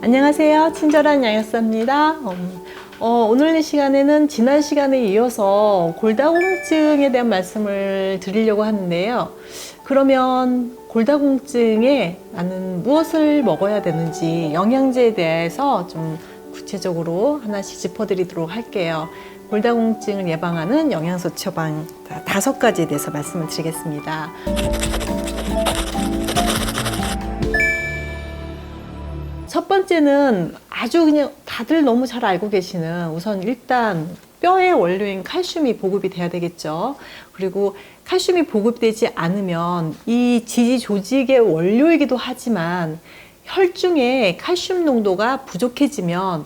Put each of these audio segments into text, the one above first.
안녕하세요. 친절한 양육사입니다. 오늘 이 시간에는 지난 시간에 이어서 골다공증에 대한 말씀을 드리려고 하는데요. 그러면 골다공증에 나는 무엇을 먹어야 되는지 영양제에 대해서 좀 구체적으로 하나씩 짚어드리도록 할게요. 골다공증을 예방하는 영양소 처방 5가지에 대해서 말씀을 드리겠습니다. 첫 번째는 아주 그냥 다들 너무 잘 알고 계시는, 우선 일단 뼈의 원료인 칼슘이 보급이 돼야 되겠죠. 그리고 칼슘이 보급되지 않으면 이 지지 조직의 원료이기도 하지만 혈중에 칼슘 농도가 부족해지면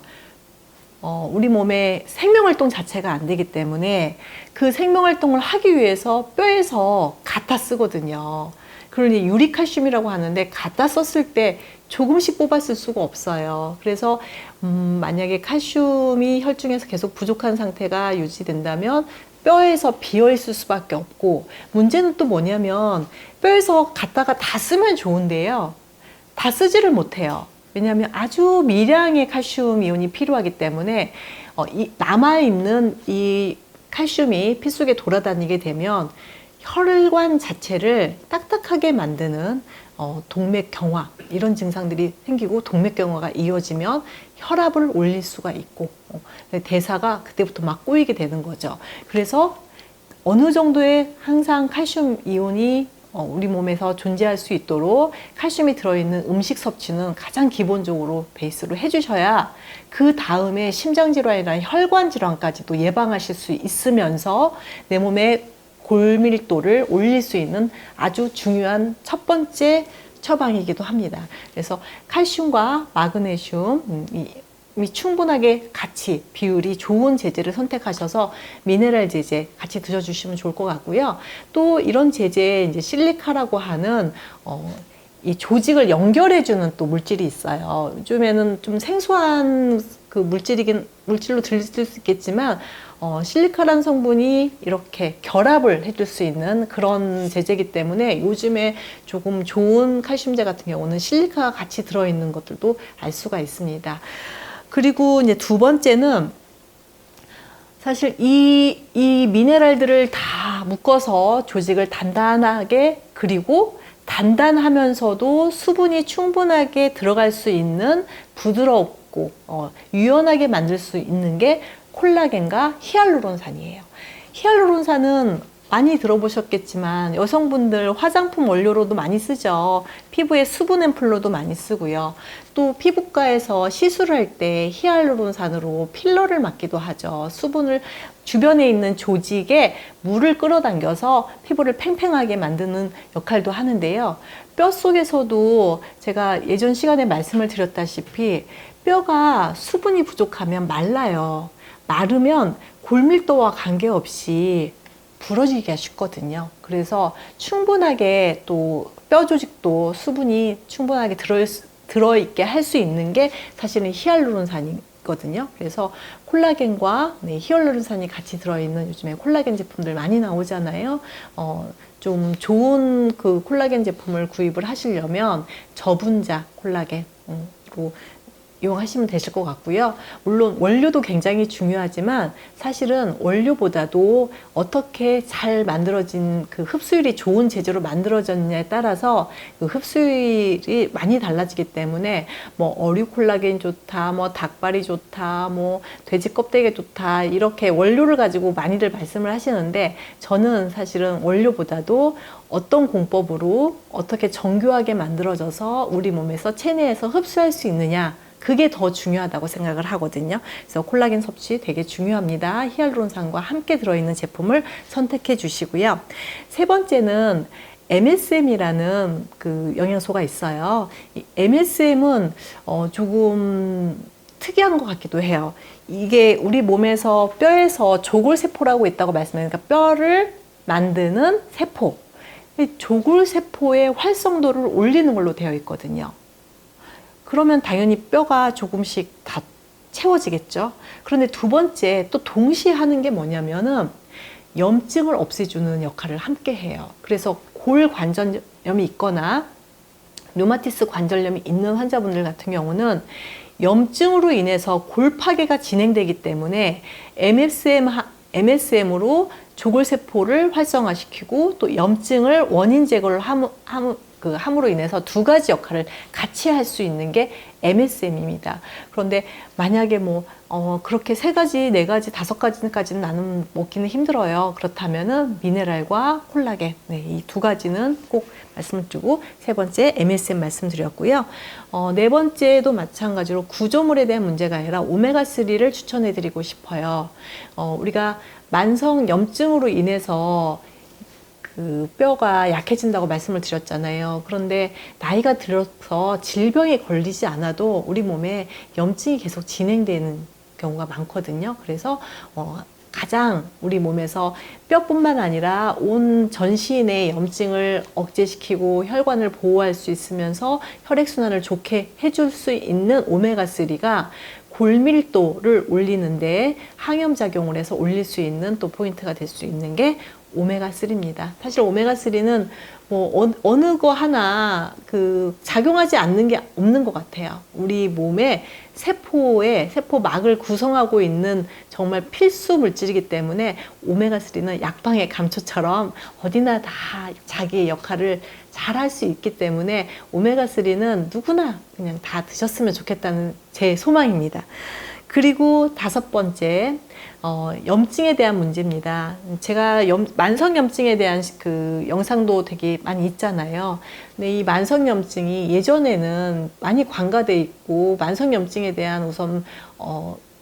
우리 몸의 생명활동 자체가 안 되기 때문에 그 생명활동을 하기 위해서 뼈에서 갖다 쓰거든요. 그러니 유리칼슘이라고 하는데 갖다 썼을 때 조금씩 뽑았을 수가 없어요. 그래서 만약에 칼슘이 혈중에서 계속 부족한 상태가 유지된다면 뼈에서 비어 있을 수밖에 없고, 문제는 또 뭐냐면 뼈에서 갖다가 다 쓰면 좋은데요, 다 쓰지를 못해요. 왜냐하면 아주 미량의 칼슘 이온이 필요하기 때문에 남아있는 이 칼슘이 피 속에 돌아다니게 되면 혈관 자체를 딱딱하게 만드는 동맥경화, 이런 증상들이 생기고, 동맥경화가 이어지면 혈압을 올릴 수가 있고 대사가 그때부터 막 꼬이게 되는 거죠. 그래서 어느 정도의 항상 칼슘 이온이 우리 몸에서 존재할 수 있도록 칼슘이 들어있는 음식 섭취는 가장 기본적으로 베이스로 해주셔야 그 다음에 심장질환이나 혈관질환까지도 예방하실 수 있으면서 내 몸의 골밀도를 올릴 수 있는 아주 중요한 첫 번째 처방이기도 합니다. 그래서 칼슘과 마그네슘이 충분하게 같이 비율이 좋은 제제를 선택하셔서 미네랄 제제 같이 드셔주시면 좋을 것 같고요. 또 이런 제제에 이제 실리카라고 하는 이 조직을 연결해주는 또 물질이 있어요. 요즘에는 좀 생소한 그 물질로 들릴 수 있겠지만 실리카라는 성분이 이렇게 결합을 해줄 수 있는 그런 제제이기 때문에 요즘에 조금 좋은 칼슘제 같은 경우는 실리카가 같이 들어있는 것들도 알 수가 있습니다. 그리고 이제 두 번째는, 사실 이 미네랄들을 다 묶어서 조직을 단단하게, 그리고 단단하면서도 수분이 충분하게 들어갈 수 있는 부드럽고 유연하게 만들 수 있는 게 콜라겐과 히알루론산이에요. 히알루론산은 많이 들어보셨겠지만 여성분들 화장품 원료로도 많이 쓰죠. 피부에 수분 앰플로도 많이 쓰고요. 또 피부과에서 시술을 할 때 히알루론산으로 필러를 맞기도 하죠. 수분을, 주변에 있는 조직에 물을 끌어당겨서 피부를 팽팽하게 만드는 역할도 하는데요. 뼈 속에서도 제가 예전 시간에 말씀을 드렸다시피 뼈가 수분이 부족하면 말라요. 마르면 골밀도와 관계없이 부러지기가 쉽거든요. 그래서 충분하게 또 뼈 조직도 수분이 충분하게 들어있게 할 수 있는 게 사실은 히알루론산이거든요. 그래서 콜라겐과 히알루론산이 같이 들어있는, 요즘에 콜라겐 제품들 많이 나오잖아요. 좀 좋은 그 콜라겐 제품을 구입을 하시려면 저분자 콜라겐 이용하시면 되실 것 같고요. 물론 원료도 굉장히 중요하지만 사실은 원료보다도 어떻게 잘 만들어진, 그 흡수율이 좋은 제조로 만들어졌냐에 따라서 그 흡수율이 많이 달라지기 때문에 뭐 어류 콜라겐 좋다, 뭐 닭발이 좋다, 뭐 돼지 껍데기 좋다, 이렇게 원료를 가지고 많이들 말씀을 하시는데, 저는 사실은 원료보다도 어떤 공법으로 어떻게 정교하게 만들어져서 우리 몸에서 체내에서 흡수할 수 있느냐, 그게 더 중요하다고 생각을 하거든요. 그래서 콜라겐 섭취 되게 중요합니다. 히알루론산과 함께 들어있는 제품을 선택해 주시고요. 세 번째는 MSM이라는 그 영양소가 있어요. 이 MSM은 조금 특이한 것 같기도 해요. 이게 우리 몸에서 뼈에서 조골세포라고 있다고 말씀드리니까 뼈를 만드는 세포, 조골세포의 활성도를 올리는 걸로 되어 있거든요. 그러면 당연히 뼈가 조금씩 다 채워지겠죠. 그런데 두 번째, 또 동시에 하는 게 뭐냐면은 염증을 없애주는 역할을 함께 해요. 그래서 골관절염이 있거나 류마티스 관절염이 있는 환자분들 같은 경우는 염증으로 인해서 골파괴가 진행되기 때문에 MSM으로 조골세포를 활성화시키고 또 염증을 원인 제거를 함으로 인해서 두 가지 역할을 같이 할 수 있는 게 MSM입니다. 그런데 만약에 그렇게 세 가지, 네 가지, 다섯 가지까지는 나는 먹기는 힘들어요. 그렇다면은 미네랄과 콜라겐, 이 두 가지는 꼭 말씀을 드리고, 세 번째 MSM 말씀드렸고요. 네 번째도 마찬가지로 구조물에 대한 문제가 아니라 오메가3를 추천해 드리고 싶어요. 우리가 만성 염증으로 인해서 그 뼈가 약해진다고 말씀을 드렸잖아요. 그런데 나이가 들어서 질병에 걸리지 않아도 우리 몸에 염증이 계속 진행되는 경우가 많거든요. 그래서 가장 우리 몸에서 뼈뿐만 아니라 온 전신의 염증을 억제시키고 혈관을 보호할 수 있으면서 혈액순환을 좋게 해줄 수 있는 오메가3가 골밀도를 올리는데 항염작용을 해서 올릴 수 있는 또 포인트가 될 수 있는 게 오메가3입니다. 사실 오메가3는 어느 거 하나 작용하지 않는 게 없는 것 같아요. 우리 몸의 세포막을 구성하고 있는 정말 필수 물질이기 때문에 오메가3는 약방의 감초처럼 어디나 다 자기의 역할을 잘 할 수 있기 때문에 오메가3는 누구나 그냥 다 드셨으면 좋겠다는 제 소망입니다. 그리고 다섯 번째, 염증에 대한 문제입니다. 제가 만성염증에 대한 그 영상도 되게 많이 있잖아요. 근데 이 만성염증이 예전에는 많이 관가돼 있고, 만성염증에 대한 우선,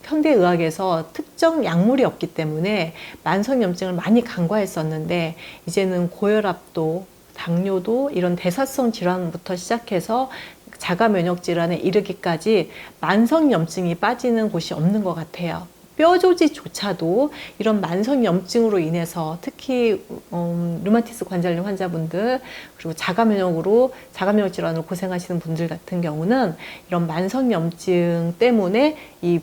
현대의학에서 특정 약물이 없기 때문에 만성염증을 많이 간과했었는데, 이제는 고혈압도, 당뇨도, 이런 대사성 질환부터 시작해서 자가 면역 질환에 이르기까지 만성염증이 빠지는 곳이 없는 것 같아요. 뼈조직조차도 이런 만성염증으로 인해서 특히 류마티스 관절염 환자분들, 그리고 자가 면역 질환으로 고생하시는 분들 같은 경우는 이런 만성염증 때문에 이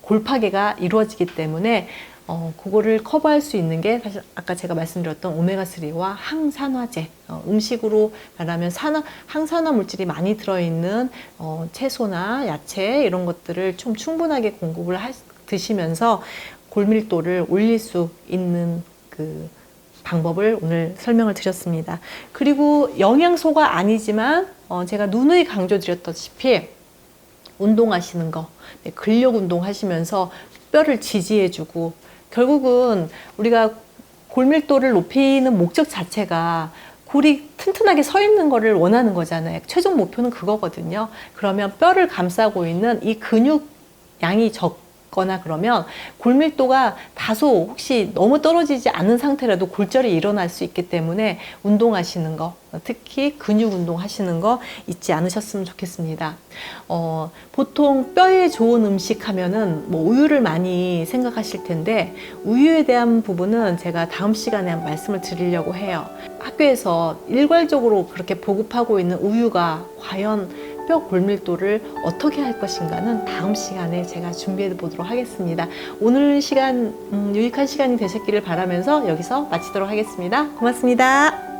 골파괴가 이루어지기 때문에 그거를 커버할 수 있는 게 사실 아까 제가 말씀드렸던 오메가3와 항산화제, 음식으로 말하면 항산화 물질이 많이 들어있는 채소나 야채 이런 것들을 좀 충분하게 공급을 드시면서 골밀도를 올릴 수 있는 그 방법을 오늘 설명을 드렸습니다. 그리고 영양소가 아니지만 제가 누누이 강조드렸다시피 운동하시는 거, 근력 운동 하시면서 뼈를 지지해주고, 결국은 우리가 골밀도를 높이는 목적 자체가 골이 튼튼하게 서 있는 거를 원하는 거잖아요. 최종 목표는 그거거든요. 그러면 뼈를 감싸고 있는 이 근육 양이 적거나 그러면 골밀도가 다소 혹시 너무 떨어지지 않은 상태라도 골절이 일어날 수 있기 때문에 운동하시는 거, 특히 근육 운동 하시는 거 잊지 않으셨으면 좋겠습니다. 보통 뼈에 좋은 음식 하면은 우유를 많이 생각하실 텐데, 우유에 대한 부분은 제가 다음 시간에 말씀을 드리려고 해요. 학교에서 일괄적으로 그렇게 보급하고 있는 우유가 과연 뼈 골밀도를 어떻게 할 것인가는 다음 시간에 제가 준비해 보도록 하겠습니다. 오늘 시간 유익한 시간이 되셨기를 바라면서 여기서 마치도록 하겠습니다. 고맙습니다.